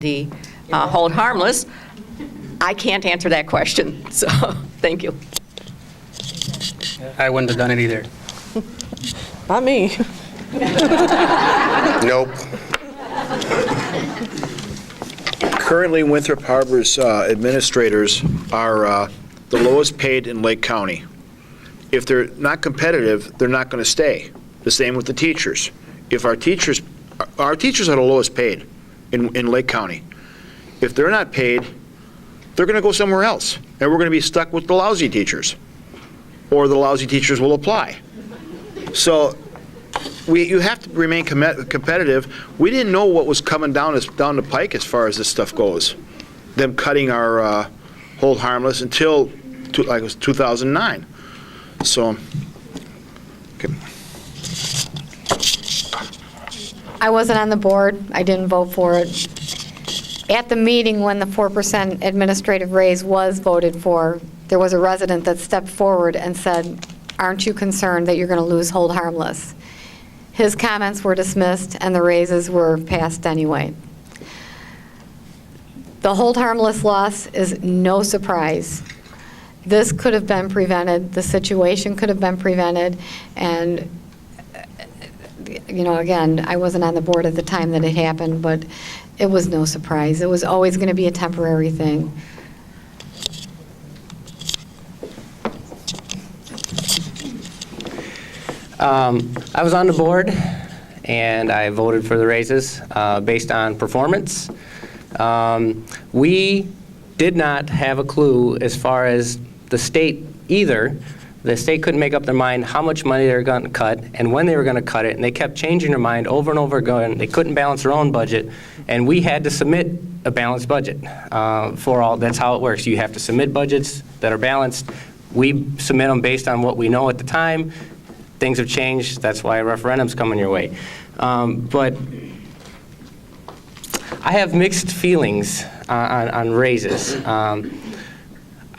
the hold harmless, I can't answer that question, so thank you. I wouldn't have done it either. Not me. Nope. Currently, Winthrop Harbor's administrators are the lowest paid in Lake County. If they're not competitive, they're not going to stay. The same with the teachers. If our teachers are the lowest paid in Lake County. If they're not paid, they're going to go somewhere else, and we're going to be stuck with the lousy teachers, or the lousy teachers will apply. So you have to remain competitive. We didn't know what was coming down the pike as far as this stuff goes. Them cutting our hold harmless until like it was 2009. So, okay. I wasn't on the board. I didn't vote for it. At the meeting when the 4% administrative raise was voted for, there was a resident that stepped forward and said, "Aren't you concerned that you're going to lose hold harmless?" His comments were dismissed and the raises were passed anyway. The hold harmless loss is no surprise. This could have been prevented. The situation could have been prevented. And you know, again, I wasn't on the board at the time that it happened, but it was no surprise. It was always going to be a temporary thing. I was on the board, and I voted for the raises based on performance. We did not have a clue as far as the state either. The state couldn't make up their mind how much money they were going to cut and when they were going to cut it, and they kept changing their mind over and over again. They couldn't balance their own budget, and we had to submit a balanced budget for all. That's how it works. You have to submit budgets that are balanced. We submit them based on what we know at the time. Things have changed. That's why a referendum's coming your way. But I have mixed feelings on raises.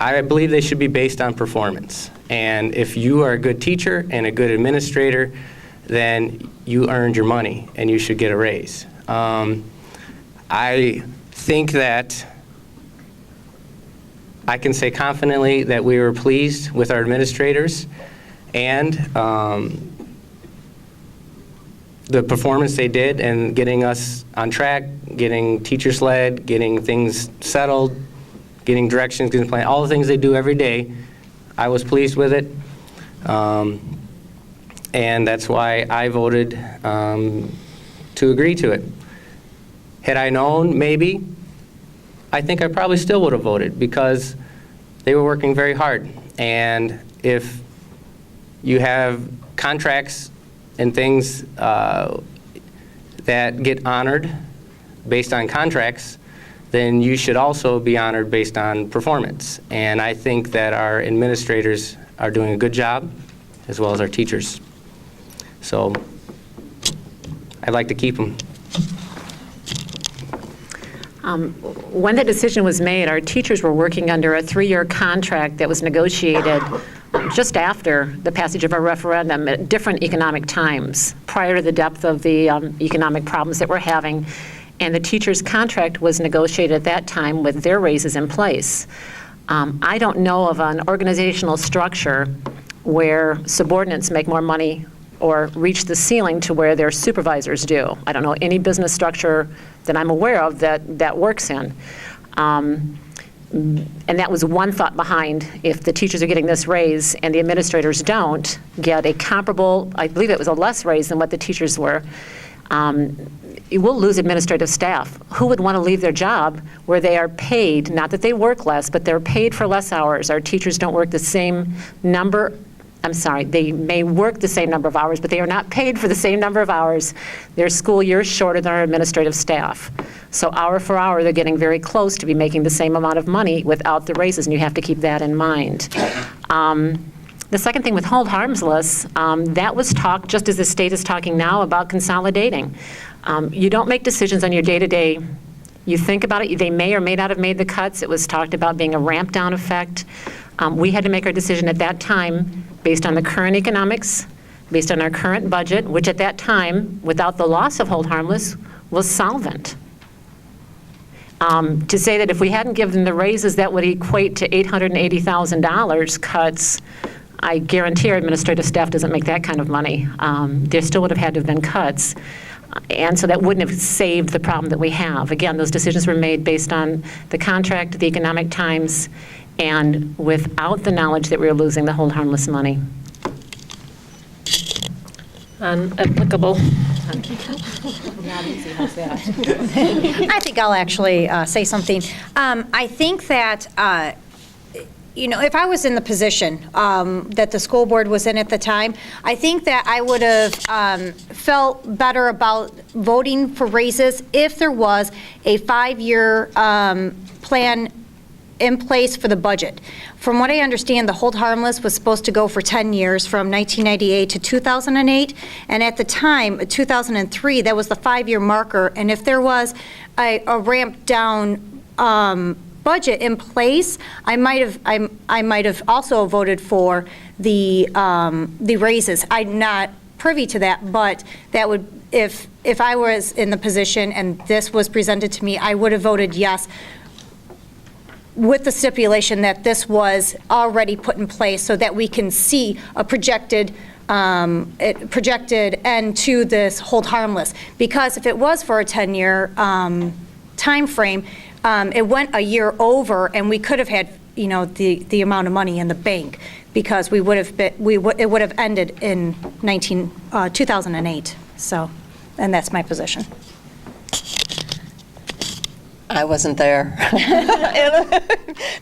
I believe they should be based on performance. And if you are a good teacher and a good administrator, then you earned your money and you should get a raise. I think that I can say confidently that we were pleased with our administrators and the performance they did in getting us on track, getting teachers-led, getting things settled, getting directions, getting plans, all the things they do every day. I was pleased with it, and that's why I voted to agree to it. Had I known, maybe, I think I probably still would have voted because they were working very hard. And if you have contracts and things that get honored based on contracts, then you should also be honored based on performance. And I think that our administrators are doing a good job, as well as our teachers. So I'd like to keep them. When the decision was made, our teachers were working under a 3-year contract that was negotiated just after the passage of our referendum at different economic times, prior to the depth of the economic problems that we're having. And the teacher's contract was negotiated at that time with their raises in place. I don't know of an organizational structure where subordinates make more money or reach the ceiling to where their supervisors do. I don't know any business structure that I'm aware of that works in. And that was one thought behind, if the teachers are getting this raise and the administrators don't get a comparable, I believe it was a less raise than what the teachers were, you will lose administrative staff. Who would want to leave their job where they are paid, not that they work less, but they're paid for less hours? Our teachers don't work the same number, they may work the same number of hours, but they are not paid for the same number of hours. Their school year is shorter than our administrative staff. So hour for hour, they're getting very close to be making the same amount of money without the raises, and you have to keep that in mind. The second thing with hold harmless, that was talked just as the state is talking now about consolidating. You don't make decisions on your day-to-day. You think about it. They may or may not have made the cuts. It was talked about being a ramp-down effect. We had to make our decision at that time based on the current economics, based on our current budget, which at that time, without the loss of hold harmless, was solvent. To say that if we hadn't given the raises, that would equate to $880,000 cuts, I guarantee our administrative staff doesn't make that kind of money. There still would have had to have been cuts. And so that wouldn't have saved the problem that we have. Again, those decisions were made based on the contract, the economic times, and without the knowledge that we were losing the hold harmless money. Unapplicable. I think I'll actually say something. I think that, if I was in the position that the school board was in at the time, I think that I would have felt better about voting for raises if there was a 5-year plan in place for the budget. From what I understand, the hold harmless was supposed to go for 10 years from 1998 to 2008, and at the time, 2003, that was the 5-year marker, and if there was a ramped down budget in place, I might have also voted for the raises. I'm not privy to that, but that would, if I was in the position and this was presented to me, I would have voted yes, with the stipulation that this was already put in place so that we can see a projected end to this hold harmless. Because if it was for a 10-year time frame, it went a year over, and we could have had, the amount of money in the bank, because it would have ended in 2008. So, and that's my position. I wasn't there.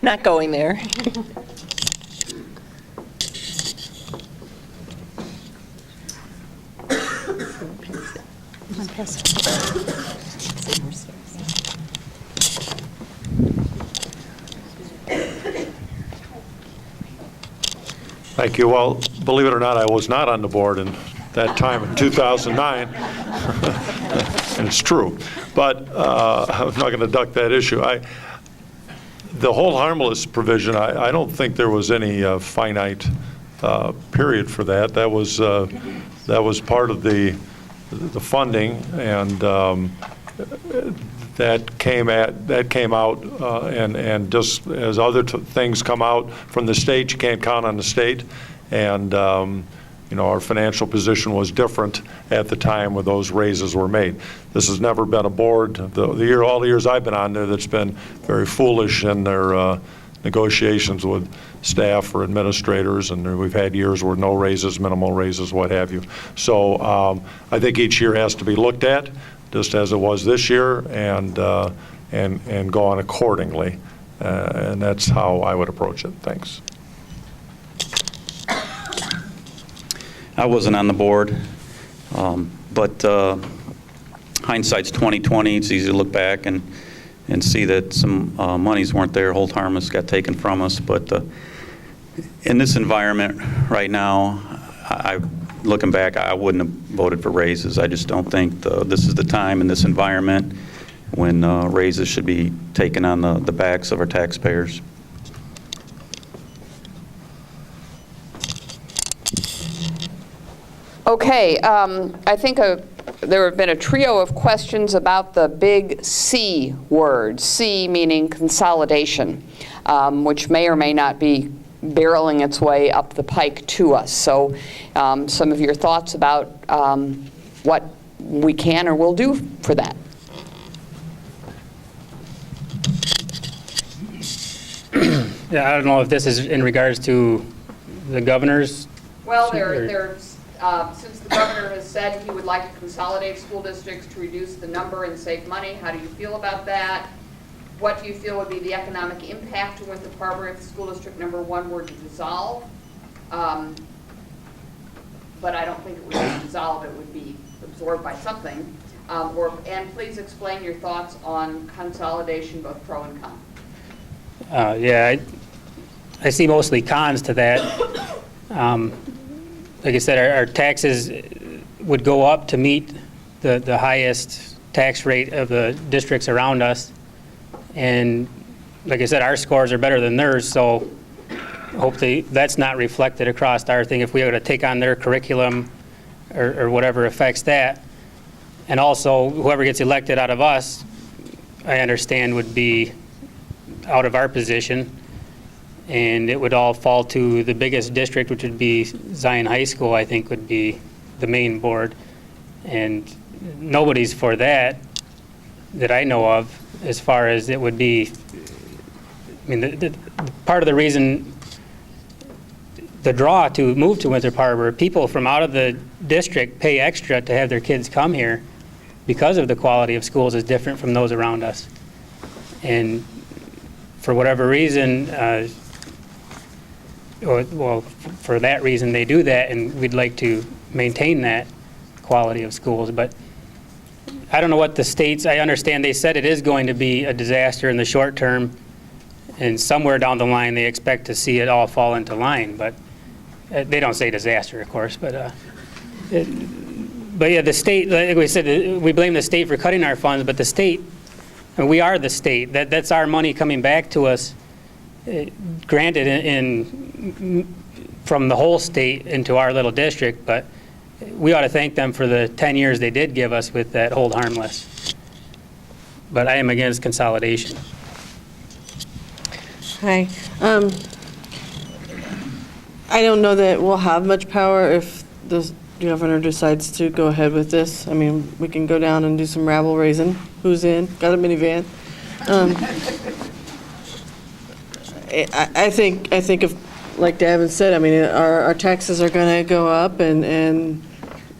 Not going there. Thank you. Well, believe it or not, I was not on the board in that time in 2009, and it's true. But I'm not going to duck that issue. The hold harmless provision, I don't think there was any finite period for that. That was part of the funding, and that came out, and just as other things come out from the state, you can't count on the state, and our financial position was different at the time when those raises were made. This has never been a board, all the years I've been on there, that's been very foolish in their negotiations with staff or administrators, and we've had years where no raises, minimal raises, what have you. So I think each year has to be looked at, just as it was this year, and go on accordingly. And that's how I would approach it. Thanks. I wasn't on the board, but hindsight's 20/20. It's easy to look back and see that some monies weren't there. Hold harmless got taken from us. But in this environment right now, looking back, I wouldn't have voted for raises. I just don't think this is the time in this environment when raises should be taken on the backs of our taxpayers. Okay, I think there have been a trio of questions about the big C word, C meaning consolidation, which may or may not be barreling its way up the pike to us. So some of your thoughts about what we can or will do for that. Yeah, I don't know if this is in regards to the governor's. Well, since the governor has said he would like to consolidate school districts to reduce the number and save money, how do you feel about that? What do you feel would be the economic impact to Winthrop Harbor if school district number 1 were to dissolve? But I don't think it would be dissolved, it would be absorbed by something. And please explain your thoughts on consolidation, both pro and con. Yeah, I see mostly cons to that. Like I said, our taxes would go up to meet the highest tax rate of the districts around us. And like I said, our scores are better than theirs, so hopefully that's not reflected across our thing if we were to take on their curriculum or whatever affects that. And also, whoever gets elected out of us, I understand, would be out of our position, and it would all fall to the biggest district, which would be Zion High School, I think would be the main board. And nobody's for that I know of, as far as it would be. I mean, the part of the reason, the draw to move to Winthrop Harbor, people from out of the district pay extra to have their kids come here because of the quality of schools is different from those around us. And for whatever reason, for that reason, they do that, and we'd like to maintain that quality of schools. But I don't know what the states, I understand they said it is going to be a disaster in the short term, and somewhere down the line, they expect to see it all fall into line. But they don't say disaster, of course, but yeah, the state, like we said, we blame the state for cutting our funds, but the state, and we are the state. That's our money coming back to us, granted from the whole state into our little district, but we ought to thank them for the 10 years they did give us with that hold harmless. But I am against consolidation. Hi. I don't know that we'll have much power if the governor decides to go ahead with this. I mean, we can go down and do some rabble raising. Who's in? Got a minivan. I think if, like Davin said, I mean, our taxes are going to go up, and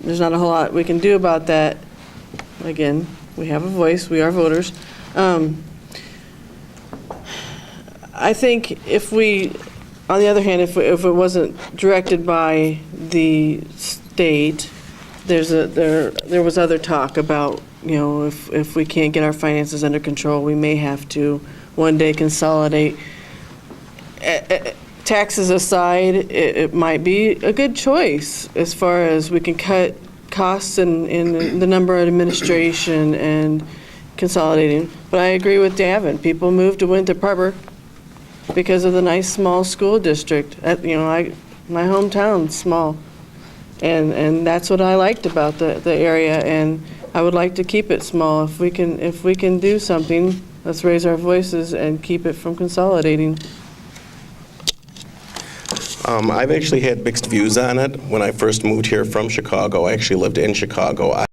there's not a whole lot we can do about that. Again, we have a voice. We are voters. I think if we, on the other hand, if it wasn't directed by the state, there was other talk about, if we can't get our finances under control, we may have to one day consolidate. Taxes aside, it might be a good choice as far as we can cut costs in the number of administration and consolidating. But I agree with Davin. People move to Winthrop Harbor because of the nice small school district. My hometown's small, and that's what I liked about the area, and I would like to keep it small. If we can do something, let's raise our voices and keep it from consolidating. I've actually had mixed views on it. When I first moved here from Chicago, I actually lived in Chicago.